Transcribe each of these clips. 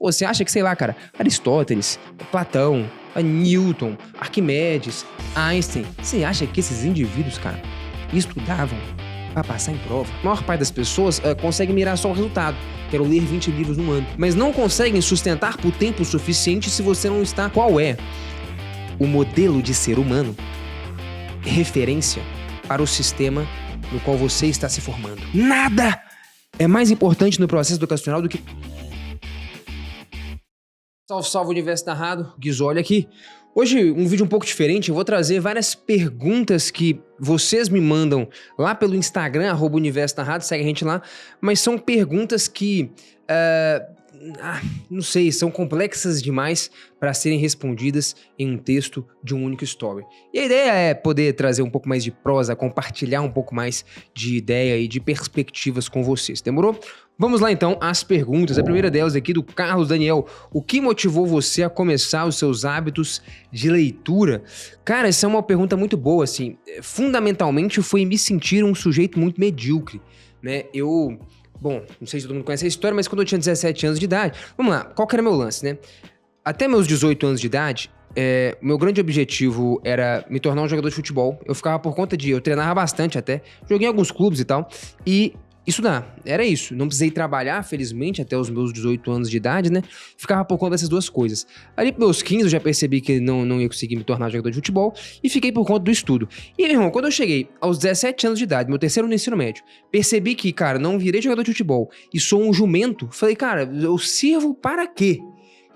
Pô, você acha que, sei lá, cara, Aristóteles, Platão, Newton, Arquimedes, Einstein, você acha que esses indivíduos, cara, estudavam pra passar em prova? A maior parte das pessoas consegue mirar só o resultado. Quero ler 20 livros num ano. Mas não conseguem sustentar por tempo suficiente se você não está... Qual é o modelo de ser humano referência para o sistema no qual você está se formando? Nada é mais importante no processo educacional do que... Salve, salve, Universo Narrado, Guizoli aqui. Hoje, um vídeo um pouco diferente, eu vou trazer várias perguntas que vocês me mandam lá pelo Instagram, @Universo Narrado, segue a gente lá, mas são perguntas que, não sei, são complexas demais para serem respondidas em um texto de um único story. E a ideia é poder trazer um pouco mais de prosa, compartilhar um pouco mais de ideia e de perspectivas com vocês, demorou? Vamos lá então às perguntas. A primeira delas aqui do Carlos Daniel. O que motivou você a começar os seus hábitos de leitura? Cara, essa é uma pergunta muito boa, assim. Fundamentalmente foi me sentir um sujeito muito medíocre, né? Bom, não sei se todo mundo conhece a história, mas quando eu tinha 17 anos de idade... Vamos lá, qual que era meu lance, né? Até meus 18 anos de idade, meu grande objetivo era me tornar um jogador de futebol. Eu ficava por conta de... Eu treinava bastante até, joguei em alguns clubes e tal, e... estudar, era isso. Não precisei trabalhar, felizmente, até os meus 18 anos de idade, né? Ficava por conta dessas duas coisas. Ali pros meus 15 eu já percebi que não ia conseguir me tornar jogador de futebol e fiquei por conta do estudo. E, meu irmão, quando eu cheguei aos 17 anos de idade, meu terceiro no ensino médio, percebi que, cara, não virei jogador de futebol e sou um jumento, falei, cara, eu sirvo para quê?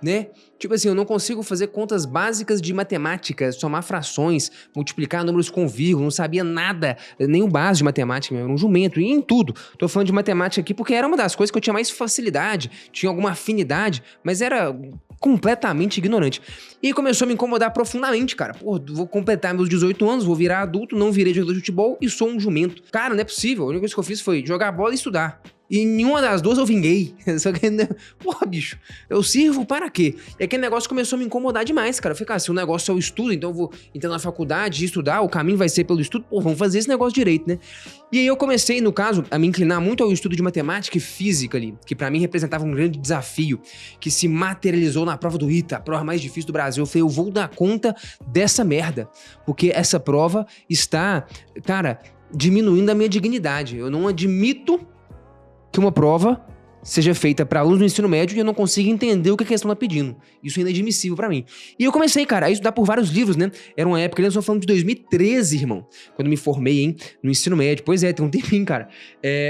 Né? Tipo assim, eu não consigo fazer contas básicas de matemática, somar frações, multiplicar números com vírgula, não sabia nada, nem o básico de matemática, eu era um jumento, e em tudo. Tô falando de matemática aqui porque era uma das coisas que eu tinha mais facilidade, tinha alguma afinidade, mas era completamente ignorante. E começou a me incomodar profundamente, cara. Pô, vou completar meus 18 anos, vou virar adulto, não virei jogador de futebol e sou um jumento. Cara, não é possível, a única coisa que eu fiz foi jogar bola e estudar. E nenhuma das duas eu vinguei. Só que, porra, bicho, eu sirvo para quê? E aquele negócio começou a me incomodar demais, cara. Eu falei, cara, se o negócio é o estudo, então eu vou entrar na faculdade e estudar, o caminho vai ser pelo estudo, pô, vamos fazer esse negócio direito, né? E aí eu comecei, no caso, a me inclinar muito ao estudo de matemática e física ali, que pra mim representava um grande desafio, que se materializou na prova do ITA, a prova mais difícil do Brasil. Eu falei, eu vou dar conta dessa merda, porque essa prova está, cara, diminuindo a minha dignidade. Eu não admito que uma prova seja feita para alunos do ensino médio e eu não consigo entender o que a questão tá pedindo. Isso é inadmissível para mim. E eu comecei, cara, a estudar por vários livros, né? Era uma época, eu tô falando de 2013, irmão, quando me formei, hein, no ensino médio. Pois é, tem um tempinho, cara.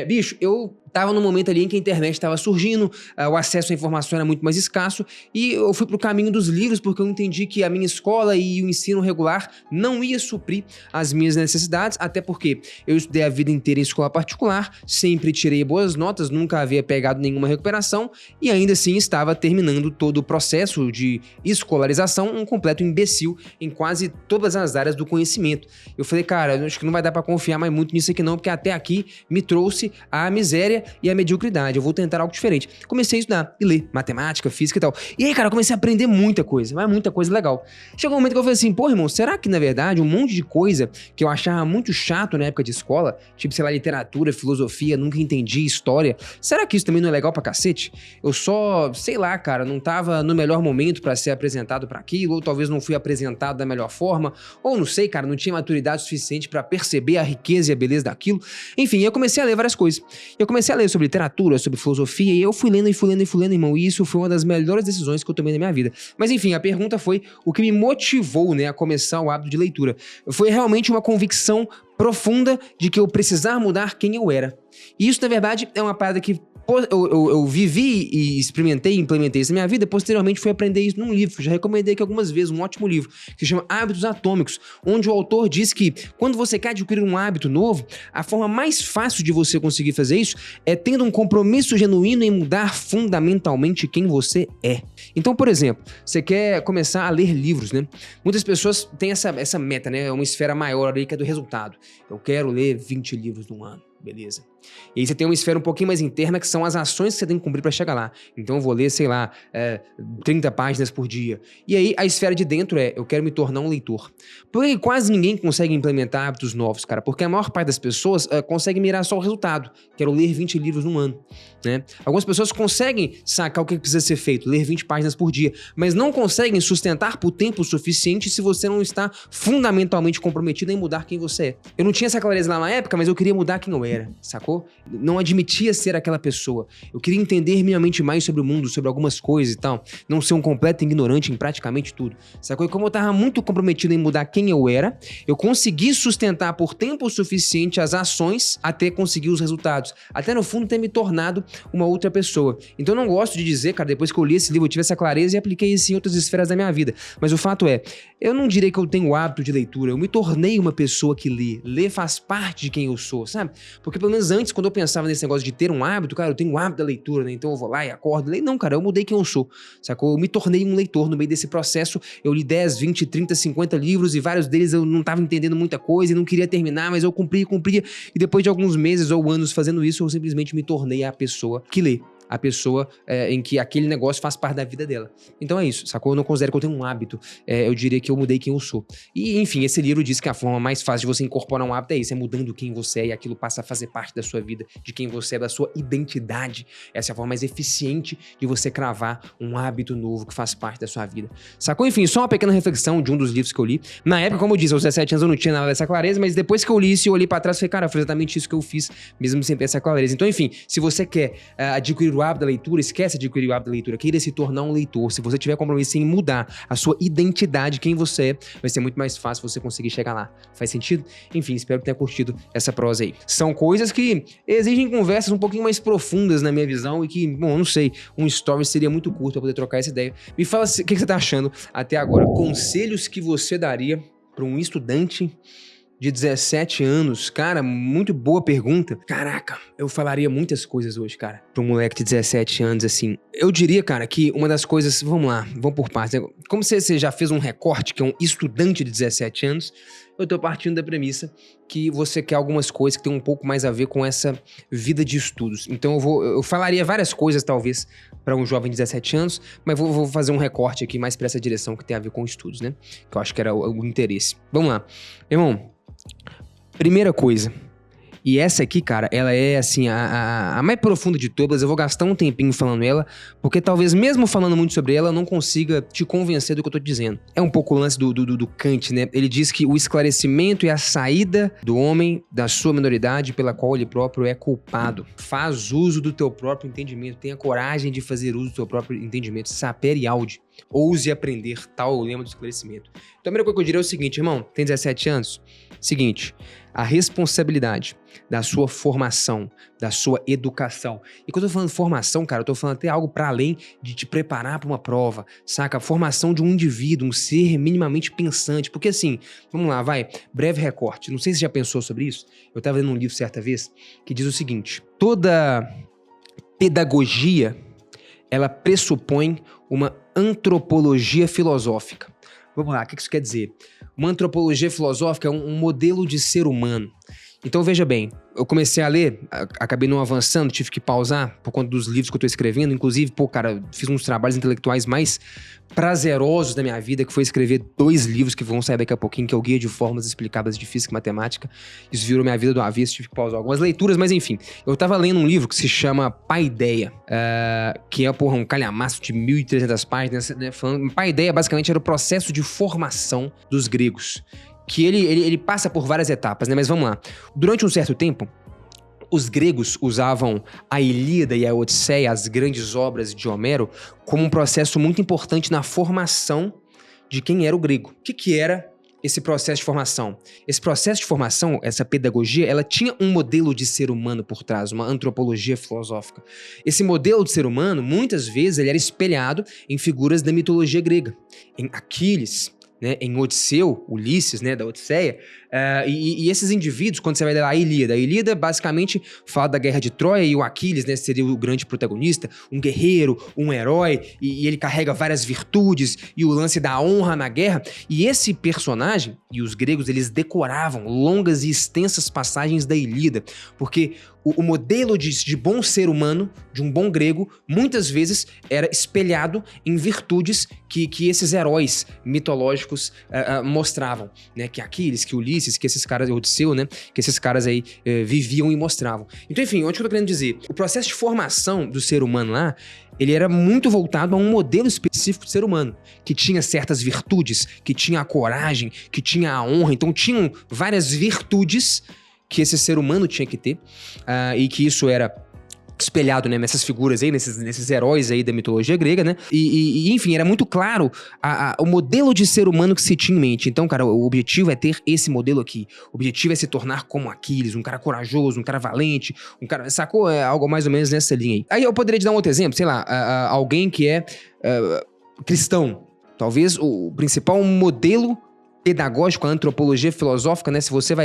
Bicho, eu tava num momento ali em que a internet estava surgindo, o acesso à informação era muito mais escasso, e eu fui pro caminho dos livros porque eu entendi que a minha escola e o ensino regular não ia suprir as minhas necessidades, até porque eu estudei a vida inteira em escola particular, sempre tirei boas notas, nunca havia pegado nenhuma recuperação, e ainda assim estava terminando todo o processo de escolarização, um completo imbecil em quase todas as áreas do conhecimento. Eu falei, cara, eu acho que não vai dar pra confiar mais muito nisso aqui não, porque até aqui me trouxe a miséria e a mediocridade, eu vou tentar algo diferente. Comecei a estudar e ler matemática, física e tal. E aí, cara, eu comecei a aprender muita coisa, mas muita coisa legal. Chegou um momento que eu falei assim, pô, irmão, será que, na verdade, um monte de coisa que eu achava muito chato na época de escola, tipo, sei lá, literatura, filosofia, nunca entendi, história, será que isso também não é legal pra cacete? Eu só, sei lá, cara, não tava no melhor momento pra ser apresentado pra aquilo, ou talvez não fui apresentado da melhor forma, ou não sei, cara, não tinha maturidade suficiente pra perceber a riqueza e a beleza daquilo. Enfim, eu comecei a ler várias coisas. Eu comecei a ler sobre literatura, sobre filosofia, e eu fui lendo, irmão, e isso foi uma das melhores decisões que eu tomei na minha vida. Mas enfim, a pergunta foi o que me motivou, né, a começar o hábito de leitura. Foi realmente uma convicção profunda de que eu precisava mudar quem eu era. E isso, na verdade, é uma parada que eu vivi e experimentei e implementei isso na minha vida. Posteriormente fui aprender isso num livro, que já recomendei aqui algumas vezes, um ótimo livro, que se chama Hábitos Atômicos, onde o autor diz que quando você quer adquirir um hábito novo, a forma mais fácil de você conseguir fazer isso é tendo um compromisso genuíno em mudar fundamentalmente quem você é. Então, por exemplo, você quer começar a ler livros, né? Muitas pessoas têm essa meta, né? Uma esfera maior ali que é do resultado. Eu quero ler 20 livros num ano. Beleza. E aí você tem uma esfera um pouquinho mais interna, que são as ações que você tem que cumprir para chegar lá. Então eu vou ler, sei lá, 30 páginas por dia. E aí a esfera de dentro eu quero me tornar um leitor. Por que quase ninguém consegue implementar hábitos novos, cara? Porque a maior parte das pessoas consegue mirar só o resultado. Quero ler 20 livros num ano, né? Algumas pessoas conseguem sacar o que precisa ser feito, ler 20 páginas por dia, mas não conseguem sustentar por tempo suficiente se você não está fundamentalmente comprometido em mudar quem você é. Eu não tinha essa clareza lá na época, mas eu queria mudar quem eu era, sacou? Não admitia ser aquela pessoa. Eu queria entender minimamente mais sobre o mundo, sobre algumas coisas e tal. Não ser um completo ignorante em praticamente tudo, sacou? E como eu tava muito comprometido em mudar quem eu era, eu consegui sustentar por tempo suficiente as ações até conseguir os resultados. Até no fundo ter me tornado uma outra pessoa. Então eu não gosto de dizer, cara, depois que eu li esse livro, eu tive essa clareza e apliquei isso em outras esferas da minha vida. Mas o fato é, eu não diria que eu tenho o hábito de leitura, eu me tornei uma pessoa que lê. Ler faz parte de quem eu sou, sabe? Porque pelo menos antes, quando eu pensava nesse negócio de ter um hábito, cara, eu tenho um hábito da leitura, né? Então eu vou lá e acordo, leio. Não, cara, eu mudei quem eu sou, sacou? Eu me tornei um leitor no meio desse processo. Eu li 10, 20, 30, 50 livros e vários deles eu não tava entendendo muita coisa e não queria terminar, mas eu cumpria. E depois de alguns meses ou anos fazendo isso, eu simplesmente me tornei a pessoa que lê. A pessoa em que aquele negócio faz parte da vida dela. Então é isso, sacou? Eu não considero que eu tenho um hábito. Eu diria que eu mudei quem eu sou. E, enfim, esse livro diz que a forma mais fácil de você incorporar um hábito é isso, é mudando quem você é e aquilo passa a fazer parte da sua vida, de quem você é, da sua identidade. Essa é a forma mais eficiente de você cravar um hábito novo que faz parte da sua vida. Sacou? Enfim, só uma pequena reflexão de um dos livros que eu li. Na época, como eu disse, aos 17 anos eu não tinha nada dessa clareza, mas depois que eu li isso, eu olhei pra trás e falei, cara, foi exatamente isso que eu fiz, mesmo sem ter essa clareza. Então, enfim, se você quer adquirir o hábito da leitura, esquece de adquirir o hábito da leitura, queira se tornar um leitor. Se você tiver compromisso em mudar a sua identidade, quem você é, vai ser muito mais fácil você conseguir chegar lá. Faz sentido? Enfim, espero que tenha curtido essa prosa aí. São coisas que exigem conversas um pouquinho mais profundas na minha visão e que, bom, eu não sei, um story seria muito curto pra poder trocar essa ideia. Me fala o que você tá achando até agora. Conselhos que você daria para um estudante de 17 anos, cara, muito boa pergunta. Caraca, eu falaria muitas coisas hoje, cara, pra um moleque de 17 anos, assim. Eu diria, cara, que uma das coisas... Vamos lá, vamos por partes. Como você já fez um recorte, que é um estudante de 17 anos, eu tô partindo da premissa que você quer algumas coisas que tem um pouco mais a ver com essa vida de estudos. Então eu falaria várias coisas, talvez, para um jovem de 17 anos, mas vou fazer um recorte aqui mais pra essa direção que tem a ver com estudos, né? Que eu acho que era o interesse. Vamos lá. Irmão, primeira coisa, e essa aqui, cara, ela é, assim, a mais profunda de todas. Eu vou gastar um tempinho falando ela, porque talvez mesmo falando muito sobre ela, eu não consiga te convencer do que eu tô dizendo. É um pouco o lance do Kant, né? Ele diz que o esclarecimento e a saída do homem da sua minoridade pela qual ele próprio é culpado. Faz uso do teu próprio entendimento, tenha coragem de fazer uso do teu próprio entendimento. Sapere aude. Ouse aprender, tal é o lema do esclarecimento. Então a primeira coisa que eu diria é o seguinte, irmão, tem 17 anos? Seguinte, a responsabilidade da sua formação, da sua educação. E quando eu tô falando formação, cara, eu tô falando até algo para além de te preparar para uma prova, saca? A formação de um indivíduo, um ser minimamente pensante. Porque assim, vamos lá, vai, breve recorte. Não sei se você já pensou sobre isso. Eu tava lendo um livro certa vez que diz o seguinte, toda pedagogia, ela pressupõe uma antropologia filosófica. Vamos lá, o que isso quer dizer? Uma antropologia filosófica é um modelo de ser humano. Então veja bem, eu comecei a ler, acabei não avançando, tive que pausar por conta dos livros que eu tô escrevendo. Inclusive, pô, cara, fiz uns trabalhos intelectuais mais prazerosos da minha vida, que foi escrever 2 livros que vão sair daqui a pouquinho, que é o Guia de Fórmulas Explicadas de Física e Matemática. Isso virou minha vida do avesso, tive que pausar algumas leituras, mas enfim. Eu tava lendo um livro que se chama Paideia, que é, porra, um calhamaço de 1.300 páginas, né? Paideia, basicamente, era o processo de formação dos gregos. Que ele passa por várias etapas, né? Mas vamos lá. Durante um certo tempo, os gregos usavam a Ilíada e a Odisseia, as grandes obras de Homero, como um processo muito importante na formação de quem era o grego. O que era esse processo de formação? Esse processo de formação, essa pedagogia, ela tinha um modelo de ser humano por trás, uma antropologia filosófica. Esse modelo de ser humano, muitas vezes, ele era espelhado em figuras da mitologia grega. Em Aquiles, né, em Odisseu, Ulisses, né, da Odisseia, E esses indivíduos, quando você vai ler lá a Ilíada basicamente fala da guerra de Troia e o Aquiles, né, seria o grande protagonista, um guerreiro, um herói, e ele carrega várias virtudes e o lance da honra na guerra. E esse personagem, e os gregos, eles decoravam longas e extensas passagens da Ilíada, porque o modelo de bom ser humano, de um bom grego, muitas vezes era espelhado em virtudes que esses heróis mitológicos mostravam, né? Que Aquiles, que Ulisses, que esses caras, Odisseu, né? Que esses caras aí viviam e mostravam. Então, enfim, onde que eu tô querendo dizer? O processo de formação do ser humano lá, ele era muito voltado a um modelo específico de ser humano, que tinha certas virtudes, que tinha a coragem, que tinha a honra. Então, tinham várias virtudes que esse ser humano tinha que ter, e que isso era espelhado, né, nessas figuras aí, nesses heróis aí da mitologia grega, né? Enfim, era muito claro o modelo de ser humano que se tinha em mente. Então, cara, o objetivo é ter esse modelo aqui. O objetivo é se tornar como Aquiles, um cara corajoso, um cara valente, um cara... Sacou? É algo mais ou menos nessa linha aí. Aí eu poderia te dar um outro exemplo, sei lá, alguém que é cristão. Talvez o principal modelo pedagógico, a antropologia filosófica, né? Se você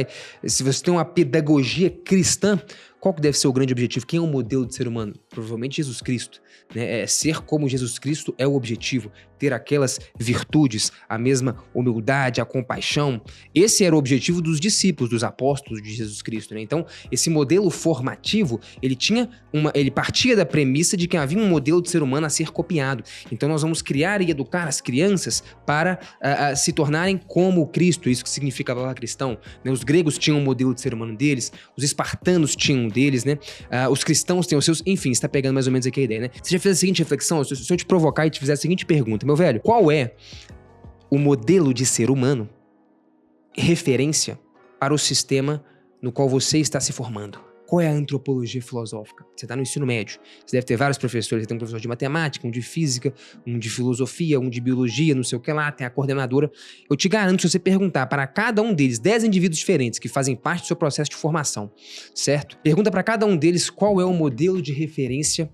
tem uma pedagogia cristã, qual que deve ser o grande objetivo? Quem é o modelo de ser humano? Provavelmente Jesus Cristo, né? Ser como Jesus Cristo é o objetivo. Ter aquelas virtudes, a mesma humildade, a compaixão. Esse era o objetivo dos discípulos, dos apóstolos de Jesus Cristo, né? Então, esse modelo formativo, ele partia da premissa de que havia um modelo de ser humano a ser copiado. Então, nós vamos criar e educar as crianças para se tornarem como Cristo. Isso que significa a palavra cristão, né? Os gregos tinham um modelo de ser humano deles, os espartanos tinham um deles, né? Os cristãos têm os seus... Enfim, você tá pegando mais ou menos aqui a ideia, né? Você já fez a seguinte reflexão? Se eu te provocar e te fizer a seguinte pergunta, meu velho, qual é o modelo de ser humano referência para o sistema no qual você está se formando? Qual é a antropologia filosófica? Você está no ensino médio, você deve ter vários professores, você tem um professor de matemática, um de física, um de filosofia, um de biologia, não sei o que lá, tem a coordenadora. Eu te garanto, se você perguntar para cada um deles, 10 indivíduos diferentes que fazem parte do seu processo de formação, certo? Pergunta para cada um deles qual é o modelo de referência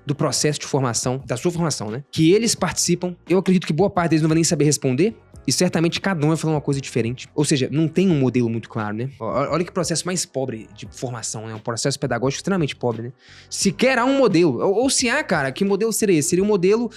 do processo de formação, da sua formação, né? Que eles participam. Eu acredito que boa parte deles não vai nem saber responder. E certamente cada um vai falar uma coisa diferente. Ou seja, não tem um modelo muito claro, né? Olha que processo mais pobre de formação, né? Um processo pedagógico extremamente pobre, né? Sequer há um modelo. Ou se há, cara, que modelo seria esse? Seria um modelo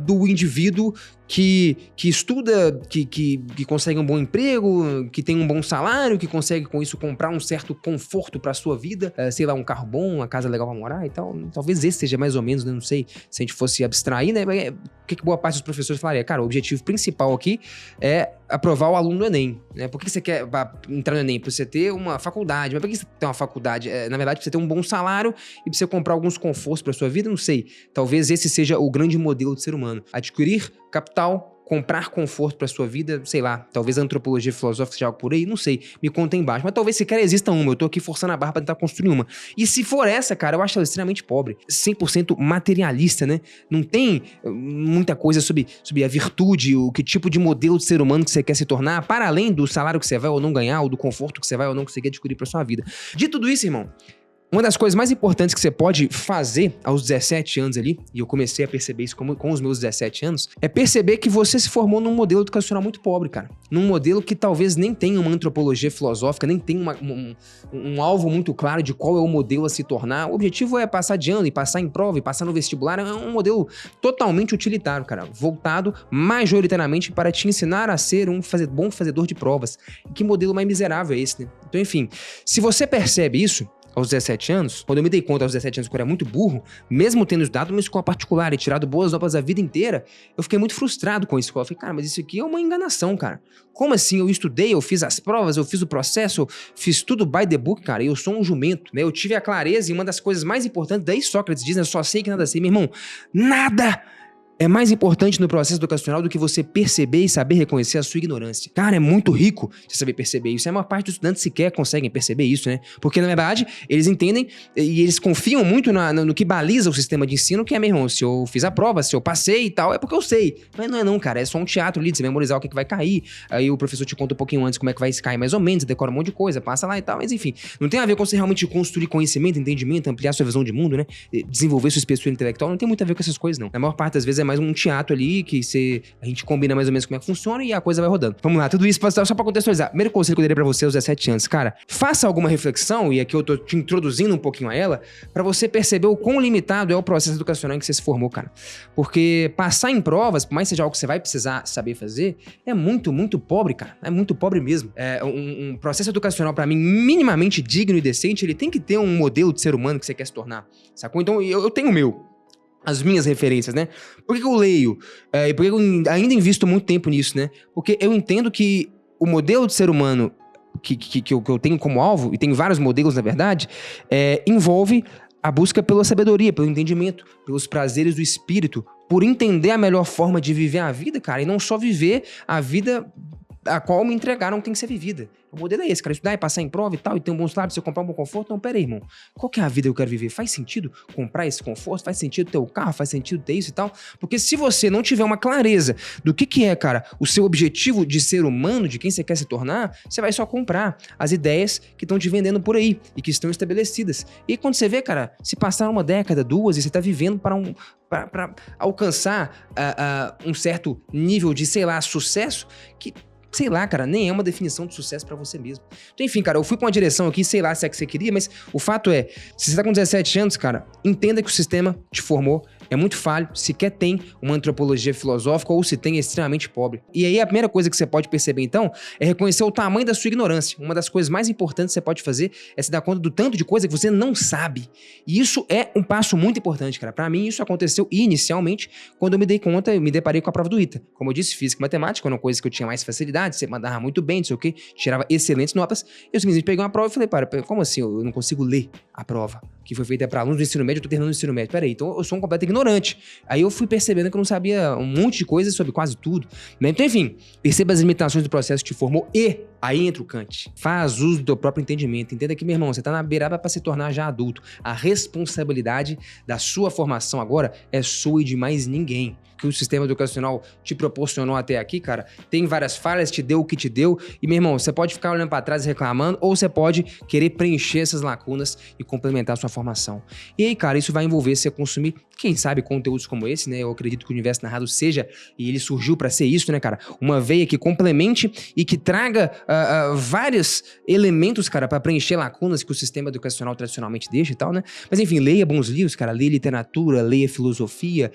do indivíduo que estuda, que consegue um bom emprego, que tem um bom salário, que consegue com isso comprar um certo conforto pra sua vida, sei lá, um carro bom, uma casa legal pra morar e tal. Talvez esse seja mais ou menos, né? Não sei, se a gente fosse abstrair, né? O que boa parte dos professores falaria? Cara, o objetivo principal aqui é aprovar o aluno no Enem, né? Por que você quer entrar no Enem? Pra você ter uma faculdade. Mas por que você tem uma faculdade? Na verdade, pra você ter um bom salário e pra você comprar alguns confortos pra sua vida, não sei. Talvez esse seja o grande modelo de ser humano. Adquirir capital, comprar conforto pra sua vida, sei lá, talvez a antropologia filosófica seja algo por aí, não sei, me conta aí embaixo, mas talvez sequer exista uma, eu tô aqui forçando a barra pra tentar construir uma. E se for essa, cara, eu acho ela extremamente pobre, 100% materialista, né? Não tem muita coisa sobre a virtude, o que tipo de modelo de ser humano que você quer se tornar, para além do salário que você vai ou não ganhar, ou do conforto que você vai ou não conseguir adquirir pra sua vida. De tudo isso, irmão, uma das coisas mais importantes que você pode fazer aos 17 anos ali, e eu comecei a perceber isso com os meus 17 anos, é perceber que você se formou num modelo educacional muito pobre, cara. Num modelo que talvez nem tenha uma antropologia filosófica, nem tenha um alvo muito claro de qual é o modelo a se tornar. O objetivo é passar de ano e passar em prova e passar no vestibular. É um modelo totalmente utilitário, cara. Voltado majoritariamente para te ensinar a ser um bom fazedor de provas. Que modelo mais miserável é esse, né? Então, enfim, se você percebe isso aos 17 anos, quando eu me dei conta aos 17 anos que eu era muito burro, mesmo tendo estudado numa escola particular e tirado boas notas a vida inteira, eu fiquei muito frustrado com a escola. Eu falei, cara, mas isso aqui é uma enganação, cara. Como assim? Eu estudei, eu fiz as provas, eu fiz o processo, eu fiz tudo by the book, cara, e eu sou um jumento, né? Eu tive a clareza e uma das coisas mais importantes, daí Sócrates diz, né? Eu só sei que nada sei. Meu irmão, nada é mais importante no processo educacional do que você perceber e saber reconhecer a sua ignorância. Cara, é muito rico você saber perceber isso. A maior parte dos estudantes sequer conseguem perceber isso, né? Porque, na verdade, eles entendem e eles confiam muito no que baliza o sistema de ensino, que é, meu irmão, se eu fiz a prova, se eu passei e tal, é porque eu sei. Mas não é não, cara. É só um teatro ali de você memorizar o que vai cair. Aí o professor te conta um pouquinho antes como é que vai cair mais ou menos, você decora um monte de coisa, passa lá e tal. Mas, enfim, não tem a ver com você realmente construir conhecimento, entendimento, ampliar sua visão de mundo, né? Desenvolver sua espessura intelectual. Não tem muito a ver com essas coisas, não. Na maior parte das vezes é mais um teatro ali, que a gente combina mais ou menos como é que funciona e a coisa vai rodando. Vamos lá, tudo isso só pra contextualizar. Primeiro conselho que eu daria pra você aos 17 anos, cara, faça alguma reflexão, e aqui eu tô te introduzindo um pouquinho a ela, pra você perceber o quão limitado é o processo educacional em que você se formou, cara. Porque passar em provas, por mais que seja algo que você vai precisar saber fazer, é muito, muito pobre, cara. É muito pobre mesmo. Um processo educacional, pra mim, minimamente digno e decente, ele tem que ter um modelo de ser humano que você quer se tornar, sacou? Então, eu tenho o meu. As minhas referências, né? Por que eu leio? E por que eu ainda invisto muito tempo nisso, né? Porque eu entendo que o modelo de ser humano que eu tenho como alvo, e tem vários modelos, na verdade, envolve a busca pela sabedoria, pelo entendimento, pelos prazeres do espírito, por entender a melhor forma de viver a vida, cara, e não só viver a vida a qual me entregaram que tem que ser vivida. O modelo é esse, cara, estudar e passar em prova e tal, e ter um bom salário, você comprar um bom conforto. Não, pera aí, irmão. Qual que é a vida que eu quero viver? Faz sentido comprar esse conforto? Faz sentido ter o carro? Faz sentido ter isso e tal? Porque se você não tiver uma clareza do que é, cara, o seu objetivo de ser humano, de quem você quer se tornar, você vai só comprar as ideias que estão te vendendo por aí e que estão estabelecidas. E quando você vê, cara, se passar uma década, duas, e você tá vivendo para alcançar um certo nível de, sei lá, sucesso, que sei lá, cara, nem é uma definição de sucesso pra você mesmo. Então, enfim, cara, eu fui pra uma direção aqui, sei lá se é que você queria, mas o fato é, se você tá com 17 anos, cara, entenda que o sistema te formou, é muito falho, sequer tem uma antropologia filosófica ou se tem é extremamente pobre. E aí a primeira coisa que você pode perceber, então, é reconhecer o tamanho da sua ignorância. Uma das coisas mais importantes que você pode fazer é se dar conta do tanto de coisa que você não sabe. E isso é um passo muito importante, cara. Pra mim, isso aconteceu inicialmente quando eu me dei conta, eu me deparei com a prova do ITA. Como eu disse, física e matemática, uma coisa que eu tinha mais facilidade, você mandava muito bem, não sei o quê, tirava excelentes notas. Eu simplesmente peguei uma prova e falei, como assim? Eu não consigo ler a prova que foi feita para alunos do ensino médio, eu tô terminando o ensino médio. Peraí, então eu sou um completo ignorante. Aí eu fui percebendo que eu não sabia um monte de coisas sobre quase tudo, né? Então, enfim, perceba as limitações do processo que te formou e aí entra o Kant. Faz uso do teu próprio entendimento. Entenda que, meu irmão, você tá na beirada para se tornar já adulto. A responsabilidade da sua formação agora é sua e de mais ninguém. Que o sistema educacional te proporcionou até aqui, cara, tem várias falhas, te deu o que te deu, e, meu irmão, você pode ficar olhando pra trás e reclamando, ou você pode querer preencher essas lacunas e complementar a sua formação. E aí, cara, isso vai envolver você consumir, quem sabe, conteúdos como esse, né? Eu acredito que o Universo Narrado seja, e ele surgiu pra ser isso, né, cara? Uma veia que complemente e que traga vários elementos, cara, pra preencher lacunas que o sistema educacional tradicionalmente deixa e tal, né? Mas, enfim, leia bons livros, cara, leia literatura, leia filosofia,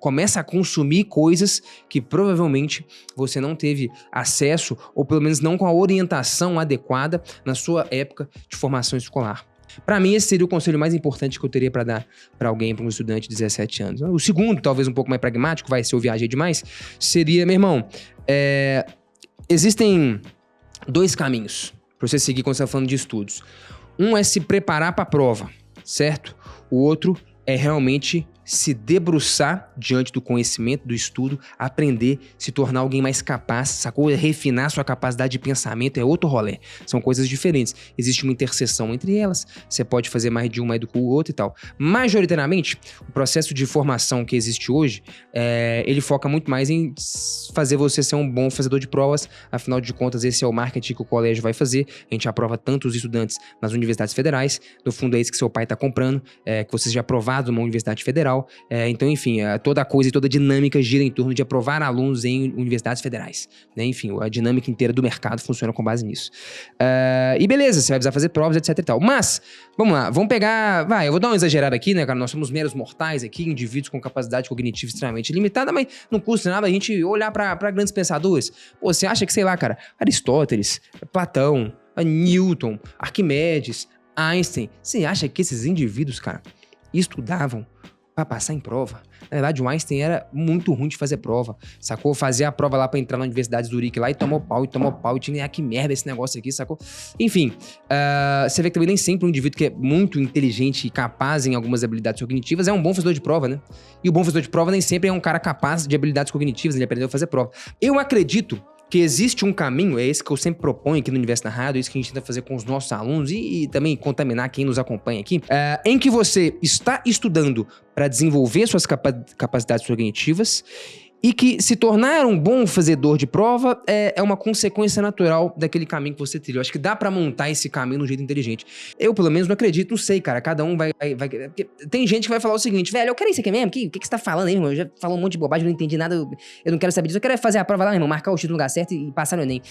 começa a consumir coisas que provavelmente você não teve acesso, ou pelo menos não com a orientação adequada na sua época de formação escolar. Para mim, esse seria o conselho mais importante que eu teria para dar para alguém, para um estudante de 17 anos. O segundo, talvez um pouco mais pragmático, vai se eu viajei demais, seria, meu irmão, existem dois caminhos para você seguir quando você está falando de estudos. Um é se preparar para a prova, certo? O outro é realmente se debruçar diante do conhecimento, do estudo, aprender, se tornar alguém mais capaz, sacou? Refinar sua capacidade de pensamento é outro rolê. São coisas diferentes. Existe uma interseção entre elas, você pode fazer mais de um mais do que o outro e tal. Majoritariamente, o processo de formação que existe hoje, ele foca muito mais em fazer você ser um bom fazedor de provas, afinal de contas, esse é o marketing que o colégio vai fazer. A gente aprova tanto os estudantes nas universidades federais, no fundo é isso que seu pai está comprando, que você seja aprovado numa universidade federal. Então, enfim, toda a coisa e toda a dinâmica gira em torno de aprovar alunos em universidades federais, né? Enfim, a dinâmica inteira do mercado funciona com base nisso. E beleza, você vai precisar fazer provas, etc e tal. Mas, vamos lá, vamos pegar... eu vou dar uma exagerada aqui, né, cara? Nós somos meros mortais aqui, indivíduos com capacidade cognitiva extremamente limitada, mas não custa nada a gente olhar para grandes pensadores. Pô, você acha que, sei lá, cara, Aristóteles, Platão, Newton, Arquimedes, Einstein, você acha que esses indivíduos, cara, estudavam pra passar em prova? Na verdade, o Einstein era muito ruim de fazer prova, sacou? Fazia a prova lá pra entrar na Universidade de Zurique lá e tomou pau, e tinha que merda esse negócio aqui, sacou? Enfim, você vê que também nem sempre um indivíduo que é muito inteligente e capaz em algumas habilidades cognitivas é um bom fazedor de prova, né? E o bom fazedor de prova nem sempre é um cara capaz de habilidades cognitivas, ele aprendeu a fazer prova. Eu acredito que existe um caminho, é esse que eu sempre proponho aqui no Universo Narrado, é isso que a gente tenta fazer com os nossos alunos e também contaminar quem nos acompanha aqui, em que você está estudando para desenvolver suas capacidades cognitivas e que se tornar um bom fazedor de prova é uma consequência natural daquele caminho que você trilhou. Acho que dá pra montar esse caminho de um jeito inteligente. Eu, pelo menos, não acredito, não sei, cara. Cada um vai... Tem gente que vai falar o seguinte, velho, eu quero isso aqui mesmo, o que você tá falando aí, irmão? Eu já falou um monte de bobagem, não entendi nada, eu não quero saber disso, eu quero fazer a prova lá, irmão, marcar o título no lugar certo e passar no Enem.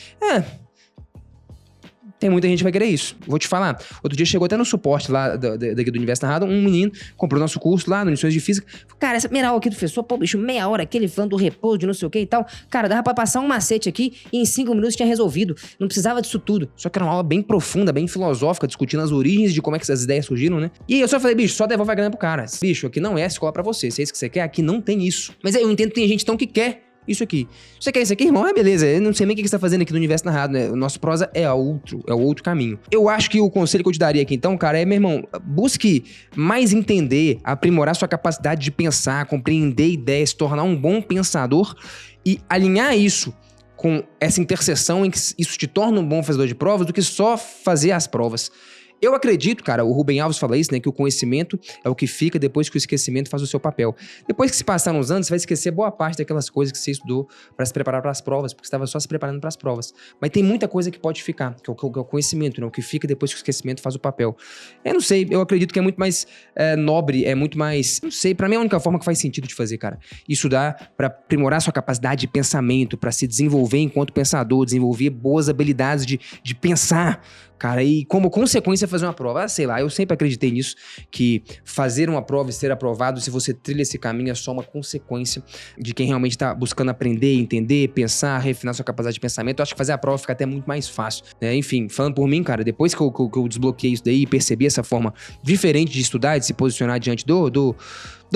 Tem muita gente que vai querer isso. Vou te falar. Outro dia chegou até no suporte lá daqui do Universo Narrado, um menino comprou nosso curso lá, no Lições de Física. Cara, essa primeira aula aqui do professor, pô, bicho, meia hora aqui, ele falando do repouso, de não sei o que e tal. Cara, dava pra passar um macete aqui e em 5 minutos tinha resolvido. Não precisava disso tudo. Só que era uma aula bem profunda, bem filosófica, discutindo as origens de como é que essas ideias surgiram, né? E eu só falei, bicho, só devolve a grana pro cara. Bicho, aqui não é a escola pra você. Se é isso que você quer, aqui não tem isso. Mas aí eu entendo que tem gente então que quer isso aqui. Você quer isso aqui, irmão? Beleza. Eu não sei nem o que você tá fazendo aqui no Universo Narrado, né? O nosso prosa é o outro caminho. Eu acho que o conselho que eu te daria aqui, então, cara, meu irmão, busque mais entender, aprimorar sua capacidade de pensar, compreender ideias, se tornar um bom pensador e alinhar isso com essa interseção em que isso te torna um bom fazedor de provas do que só fazer as provas. Eu acredito, cara, o Rubem Alves fala isso, né, que o conhecimento é o que fica depois que o esquecimento faz o seu papel. Depois que se passar uns anos, você vai esquecer boa parte daquelas coisas que você estudou para se preparar para as provas, porque você estava só se preparando para as provas. Mas tem muita coisa que pode ficar, que é o conhecimento, né, o que fica depois que o esquecimento faz o papel. Eu não sei, eu acredito que é muito mais nobre, é muito mais, não sei, para mim é a única forma que faz sentido de fazer, cara. Estudar para aprimorar sua capacidade de pensamento, para se desenvolver enquanto pensador, desenvolver boas habilidades de pensar, cara, e como consequência fazer uma prova. Sei lá, eu sempre acreditei nisso, que fazer uma prova e ser aprovado, se você trilha esse caminho, é só uma consequência de quem realmente tá buscando aprender, entender, pensar, refinar sua capacidade de pensamento. Eu acho que fazer a prova fica até muito mais fácil, né? Enfim, falando por mim, cara, depois que eu desbloqueei isso daí e percebi essa forma diferente de estudar, de se posicionar diante do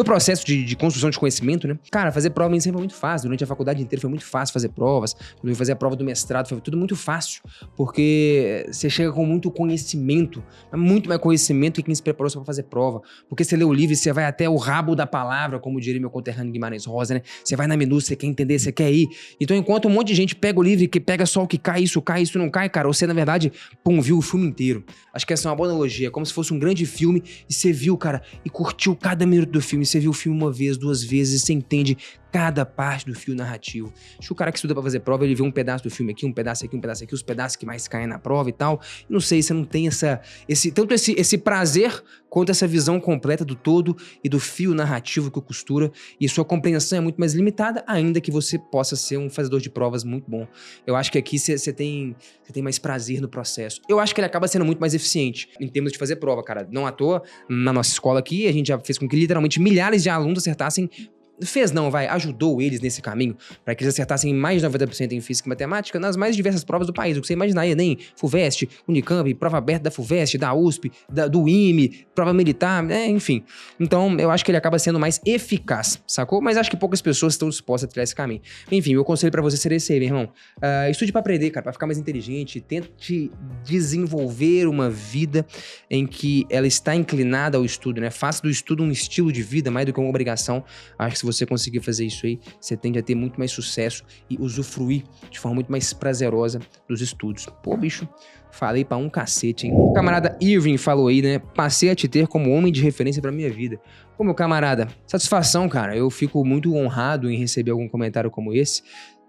processo de construção de conhecimento, né? Cara, fazer prova sempre foi muito fácil. Durante a faculdade inteira foi muito fácil fazer provas. Quando eu fazia a prova do mestrado, foi tudo muito fácil. Porque você chega com muito conhecimento. Muito mais conhecimento que quem se preparou só pra fazer prova. Porque você lê o livro e você vai até o rabo da palavra, como diria meu conterrâneo Guimarães Rosa, né? Você vai na minúcia, você quer entender, você quer ir. Então, enquanto um monte de gente pega o livro e que pega só o que cai, isso não cai, cara, você, na verdade, viu o filme inteiro. Acho que essa é uma boa analogia. É como se fosse um grande filme e você viu, cara, e curtiu cada minuto do filme. Você viu o filme uma vez, 2 vezes, e você entende cada parte do fio narrativo. Acho que o cara que estuda pra fazer prova, ele vê um pedaço do filme aqui, um pedaço aqui, um pedaço aqui, os pedaços que mais caem na prova e tal. E não sei, você não tem esse prazer quanto essa visão completa do todo e do fio narrativo que o costura, e sua compreensão é muito mais limitada, ainda que você possa ser um fazedor de provas muito bom. Eu acho que aqui você tem mais prazer no processo. Eu acho que ele acaba sendo muito mais eficiente em termos de fazer prova, cara. Não à toa, na nossa escola aqui, a gente já fez com que literalmente milhares de alunos acertassem. Ajudou eles nesse caminho, para que eles acertassem mais de 90% em física e matemática nas mais diversas provas do país, o que você imaginar, Enem, FUVEST, Unicamp, prova aberta da FUVEST, da USP, do IME, prova militar, enfim. Então, eu acho que ele acaba sendo mais eficaz, sacou? Mas acho que poucas pessoas estão dispostas a trilhar esse caminho. Enfim, meu conselho pra você seria esse aí, meu irmão. Estude pra aprender, cara, pra ficar mais inteligente, tente desenvolver uma vida em que ela está inclinada ao estudo, né? Faça do estudo um estilo de vida, mais do que uma obrigação. Acho que se você conseguir fazer isso aí, você tende a ter muito mais sucesso e usufruir de forma muito mais prazerosa dos estudos. Pô, bicho, falei pra um cacete, hein? O camarada Irving falou aí, né? Passei a te ter como homem de referência pra minha vida. Pô, meu camarada, satisfação, cara. Eu fico muito honrado em receber algum comentário como esse.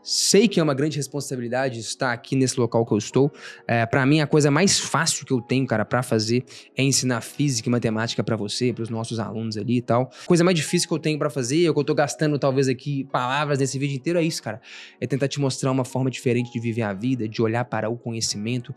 Sei que é uma grande responsabilidade estar aqui nesse local que eu estou. Pra mim, a coisa mais fácil que eu tenho, cara, pra fazer é ensinar física e matemática pra você, pros nossos alunos ali e tal. A coisa mais difícil que eu tenho pra fazer, o que eu tô gastando talvez aqui palavras nesse vídeo inteiro, é isso, cara. É tentar te mostrar uma forma diferente de viver a vida, de olhar para o conhecimento,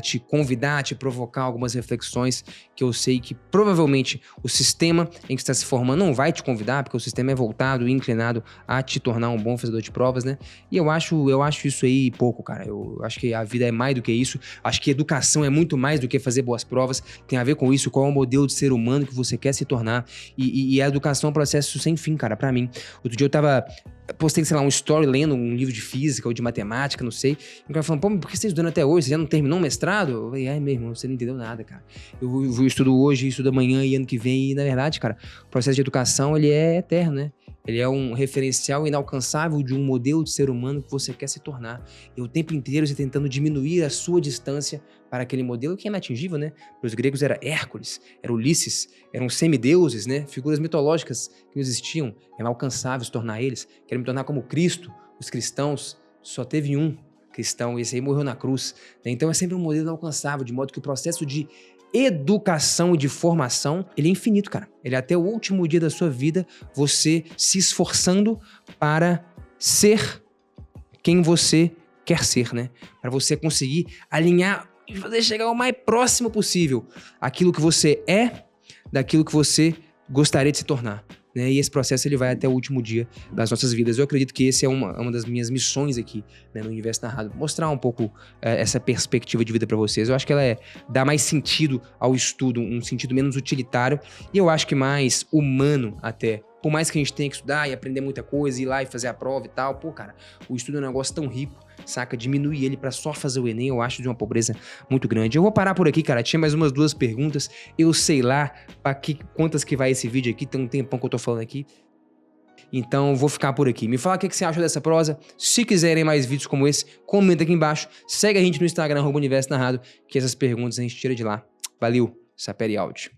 te convidar, te provocar algumas reflexões que eu sei que provavelmente o sistema em que está se formando não vai te convidar, porque o sistema é voltado e inclinado a te tornar um bom fazedor de provas, né? E eu acho isso aí pouco, cara. Eu acho que a vida é mais do que isso. Acho que educação é muito mais do que fazer boas provas. Tem a ver com isso, qual é o modelo de ser humano que você quer se tornar. E a educação é um processo sem fim, cara, pra mim. Outro dia eu postei, sei lá, um story lendo um livro de física ou de matemática, não sei. E o cara falando, pô, mas por que você tá estudando até hoje? Você já não terminou o mestrado? Eu falei, meu irmão, você não entendeu nada, cara. Eu estudo hoje, estudo amanhã e ano que vem. E, na verdade, cara, o processo de educação, ele é eterno, né? Ele é um referencial inalcançável de um modelo de ser humano que você quer se tornar. E o tempo inteiro você tentando diminuir a sua distância para aquele modelo que é inatingível, né? Para os gregos era Hércules, era Ulisses, eram semideuses, né? Figuras mitológicas que não existiam, é inalcançável se tornar eles. Quero me tornar como Cristo. Os cristãos, só teve um cristão, esse aí morreu na cruz, né? Então é sempre um modelo inalcançável, de modo que o processo de educação e de formação, ele é infinito, cara. Ele é até o último dia da sua vida, você se esforçando para ser quem você quer ser, né? Para você conseguir alinhar e fazer chegar o mais próximo possível aquilo que você é daquilo que você gostaria de se tornar, né? E esse processo ele vai até o último dia das nossas vidas. Eu acredito que esse é uma das minhas missões aqui, né, no Universo Narrado, mostrar um pouco essa perspectiva de vida para vocês. Eu acho que ela dá mais sentido ao estudo, um sentido menos utilitário e eu acho que mais humano até. Por mais que a gente tenha que estudar e aprender muita coisa, ir lá e fazer a prova e tal, pô, cara, o estudo é um negócio tão rico, saca? Diminuir ele pra só fazer o Enem, eu acho de uma pobreza muito grande. Eu vou parar por aqui, cara. Tinha mais umas 2 perguntas. Eu sei lá quantas que vai esse vídeo aqui, tem um tempão que eu tô falando aqui. Então, vou ficar por aqui. Me fala o que você acha dessa prosa. Se quiserem mais vídeos como esse, comenta aqui embaixo. Segue a gente no Instagram, @Universo Narrado, que essas perguntas a gente tira de lá. Valeu, Sapere Áudio.